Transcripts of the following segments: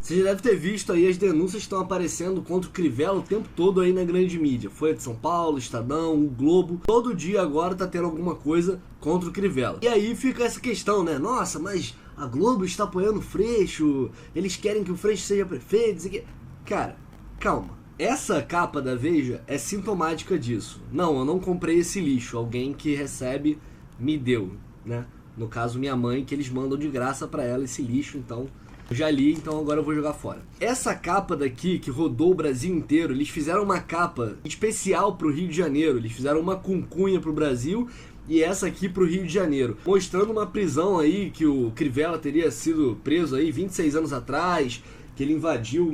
Você já deve ter visto aí as denúncias que estão aparecendo contra o Crivella o tempo todo aí na grande mídia. Folha de São Paulo, Estadão, o Globo. Todo dia agora tá tendo alguma coisa contra o Crivella. E aí fica essa questão, né? Nossa, mas a Globo está apoiando o Freixo, eles querem que o Freixo seja prefeito, isso aqui. Cara, calma. Essa capa da Veja é sintomática disso. Não, eu não comprei esse lixo. Alguém que recebe me deu, né? No caso, minha mãe, que eles mandam de graça pra ela esse lixo, então... Eu já li, então agora eu vou jogar fora. Essa capa daqui, que rodou o Brasil inteiro, eles fizeram uma capa especial pro Rio de Janeiro. Eles fizeram uma cunha pro Brasil e essa aqui pro Rio de Janeiro. Mostrando uma prisão aí, que o Crivella teria sido preso aí 26 anos atrás, que ele invadiu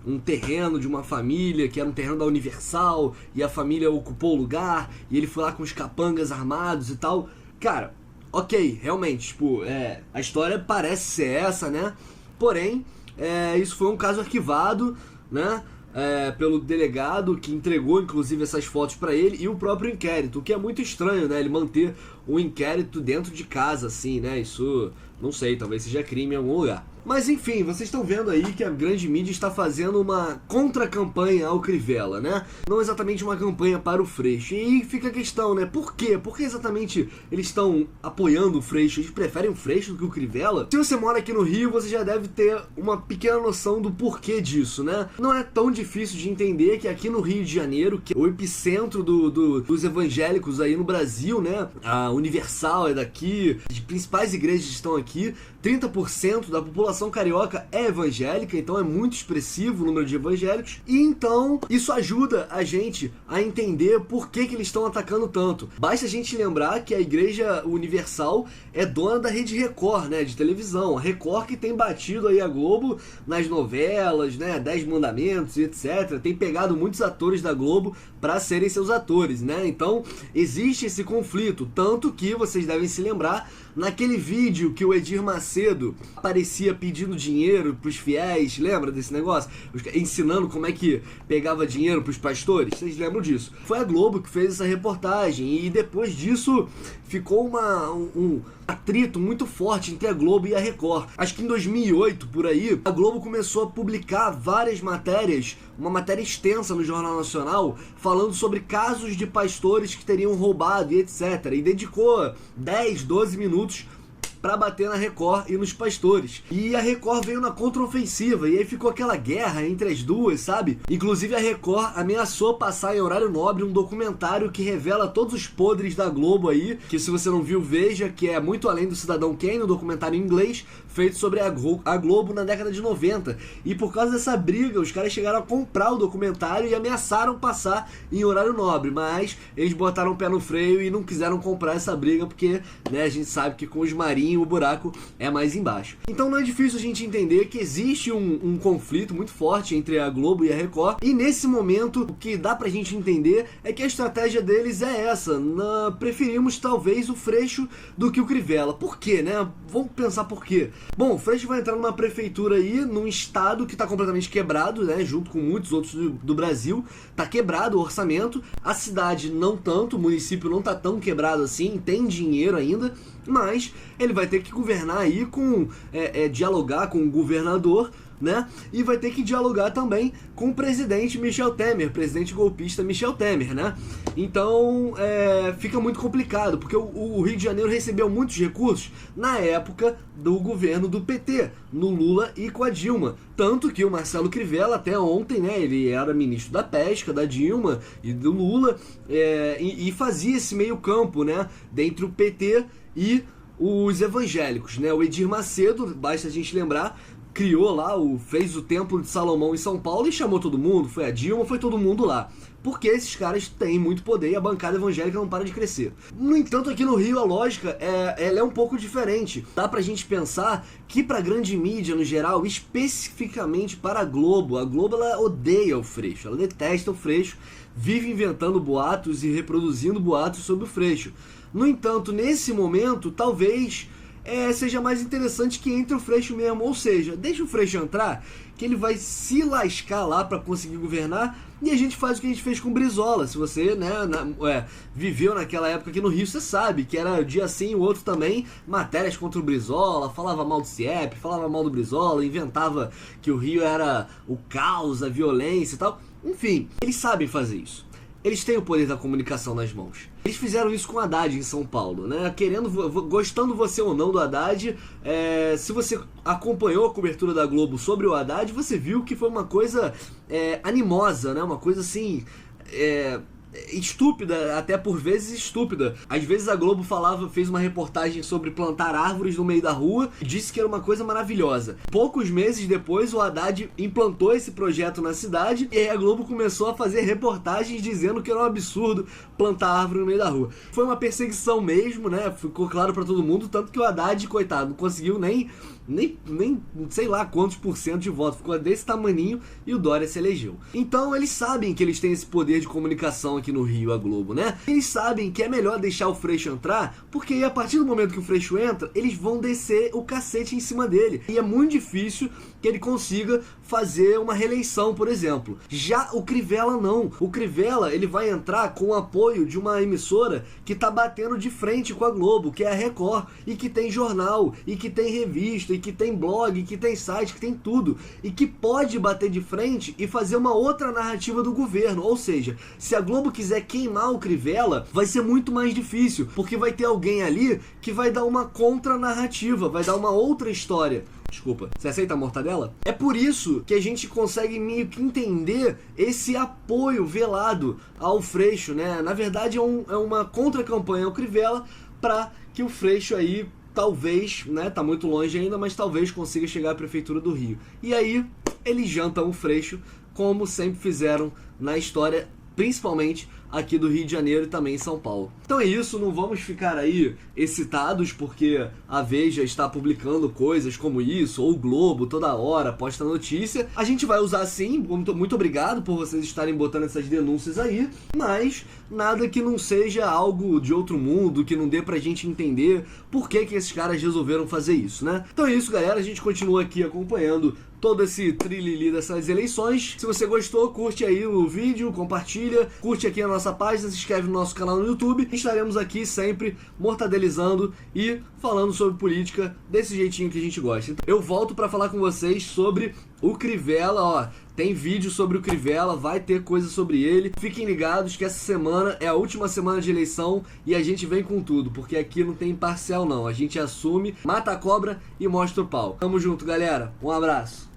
um terreno de uma família, que era um terreno da Universal, e a família ocupou o lugar, e ele foi lá com os capangas armados e tal. Cara, ok, realmente, tipo, a história parece ser essa, né? Porém, isso foi um caso arquivado, né? Pelo delegado que entregou, inclusive, essas fotos pra ele e o próprio inquérito, o que é muito estranho, né? Ele manter o inquérito dentro de casa, assim, né? Isso, não sei, talvez seja crime em algum lugar. Mas enfim, vocês estão vendo aí que a grande mídia está fazendo uma contra-campanha ao Crivella, né? Não exatamente uma campanha para o Freixo. E aí fica a questão, né? Por quê? Por que exatamente eles estão apoiando o Freixo? Eles preferem o Freixo do que o Crivella? Se você mora aqui no Rio, você já deve ter uma pequena noção do porquê disso, né? Não é tão difícil de entender que aqui no Rio de Janeiro, que é o epicentro dos evangélicos aí no Brasil, né? A Universal é daqui, as principais igrejas estão aqui, 30% da população carioca é evangélica, então é muito expressivo o número de evangélicos, e então isso ajuda a gente a entender por que eles estão atacando tanto. Basta a gente lembrar que a Igreja Universal é dona da Rede Record, né, de televisão, a Record que tem batido aí a Globo nas novelas, né, 10 Mandamentos e etc, tem pegado muitos atores da Globo para serem seus atores, né, então existe esse conflito, tanto que vocês devem se lembrar naquele vídeo que o Edir Macedo aparecia pedindo dinheiro pros fiéis, lembra desse negócio? Ensinando como é que pegava dinheiro pros pastores, vocês lembram disso? Foi a Globo que fez essa reportagem e depois disso ficou um atrito muito forte entre a Globo e a Record. Acho que em 2008, por aí, a Globo começou a publicar várias matérias, uma matéria extensa no Jornal Nacional, falando sobre casos de pastores que teriam roubado e etc. E dedicou 10, 12 minutos pra bater na Record e nos pastores. E a Record veio na contraofensiva, e aí ficou aquela guerra entre as duas, sabe? Inclusive a Record ameaçou passar em horário nobre um documentário que revela todos os podres da Globo aí, que se você não viu, veja, que é Muito Além do Cidadão Kane, um documentário em inglês, feito sobre a Globo na década de 90. E por causa dessa briga, os caras chegaram a comprar o documentário e ameaçaram passar em horário nobre, mas eles botaram o pé no freio e não quiseram comprar essa briga, porque, né, a gente sabe que com os marinhos o buraco é mais embaixo. Então não é difícil a gente entender que existe um conflito muito forte entre a Globo e a Record, e nesse momento o que dá pra gente entender é que a estratégia deles é essa, preferimos talvez o Freixo do que o Crivella. Por quê, né? Vamos pensar por quê. Bom, o Freixo vai entrar numa prefeitura aí, num estado que tá completamente quebrado, né, junto com muitos outros do Brasil, tá quebrado o orçamento, a cidade não tanto, o município não tá tão quebrado assim, tem dinheiro ainda, mas ele vai ter que governar aí dialogar com o governador, né? E vai ter que dialogar também com o presidente Michel Temer, presidente golpista Michel Temer, né? Então fica muito complicado, porque o Rio de Janeiro recebeu muitos recursos na época do governo do PT, no Lula e com a Dilma. Tanto que o Marcelo Crivella, até ontem, né, ele era ministro da Pesca, da Dilma e do Lula, e fazia esse meio campo, né, dentre o PT e os evangélicos, né? O Edir Macedo, basta a gente lembrar, criou lá, fez o Templo de Salomão em São Paulo e chamou todo mundo, foi a Dilma, foi todo mundo lá. Porque esses caras têm muito poder e a bancada evangélica não para de crescer. No entanto, aqui no Rio a lógica ela é um pouco diferente. Dá pra gente pensar que pra grande mídia no geral, especificamente para a Globo ela odeia o Freixo, ela detesta o Freixo, vive inventando boatos e reproduzindo boatos sobre o Freixo. No entanto, nesse momento, talvez seja mais interessante que entre o Freixo mesmo. Ou seja, deixa o Freixo entrar, que ele vai se lascar lá para conseguir governar, e a gente faz o que a gente fez com o Brizola. Se você, né, viveu naquela época aqui no Rio, você sabe que era dia sim e o outro também, matérias contra o Brizola, falava mal do CIEP, falava mal do Brizola, inventava que o Rio era o caos, a violência e tal. Enfim, eles sabem fazer isso. Eles têm o poder da comunicação nas mãos. Eles fizeram isso com o Haddad em São Paulo, né? Gostando você ou não do Haddad, se você acompanhou a cobertura da Globo sobre o Haddad, você viu que foi uma coisa animosa, né? Uma coisa assim... estúpida, até por vezes estúpida. Às vezes a Globo fez uma reportagem sobre plantar árvores no meio da rua e disse que era uma coisa maravilhosa. Poucos meses depois, o Haddad implantou esse projeto na cidade e aí a Globo começou a fazer reportagens dizendo que era um absurdo plantar árvore no meio da rua. Foi uma perseguição mesmo, né? Ficou claro pra todo mundo, tanto que o Haddad, coitado, não conseguiu nem sei lá quantos % de voto, ficou desse tamaninho e o Dória se elegeu. Então eles sabem que eles têm esse poder de comunicação aqui no Rio, a Globo, né? Eles sabem que é melhor deixar o Freixo entrar, porque a partir do momento que o Freixo entra, eles vão descer o cacete em cima dele. E é muito difícil que ele consiga fazer uma reeleição, por exemplo. Já o Crivella não. O Crivella, ele vai entrar com o apoio de uma emissora que tá batendo de frente com a Globo, que é a Record, e que tem jornal, e que tem revista, e que tem blog, e que tem site, que tem tudo, e que pode bater de frente e fazer uma outra narrativa do governo. Ou seja, se a Globo quiser queimar o Crivella, vai ser muito mais difícil, porque vai ter alguém ali que vai dar uma contra-narrativa, vai dar uma outra história. Desculpa, você aceita a mortadela? É por isso que a gente consegue meio que entender esse apoio velado ao Freixo, né? Na verdade é uma contra-campanha ao Crivella para que o Freixo aí talvez, né, tá muito longe ainda, mas talvez consiga chegar à prefeitura do Rio. E aí eles jantam o Freixo, como sempre fizeram na história, principalmente aqui do Rio de Janeiro e também em São Paulo. Então é isso, não vamos ficar aí excitados porque a Veja está publicando coisas como isso, ou o Globo toda hora posta notícia. A gente vai usar sim, muito obrigado por vocês estarem botando essas denúncias aí, mas nada que não seja algo de outro mundo, que não dê pra gente entender por que esses caras resolveram fazer isso, né? Então é isso, galera, a gente continua aqui acompanhando todo esse trilili dessas eleições. Se você gostou, curte aí o vídeo, compartilha, curte aqui a nossa página, se inscreve no nosso canal no YouTube. Estaremos aqui sempre mortadelizando e falando sobre política desse jeitinho que a gente gosta. Então, eu volto para falar com vocês sobre o Crivella, ó. Tem vídeo sobre o Crivella, vai ter coisa sobre ele. Fiquem ligados que essa semana é a última semana de eleição e a gente vem com tudo, porque aqui não tem imparcial não. A gente assume, mata a cobra e mostra o pau. Tamo junto, galera. Um abraço.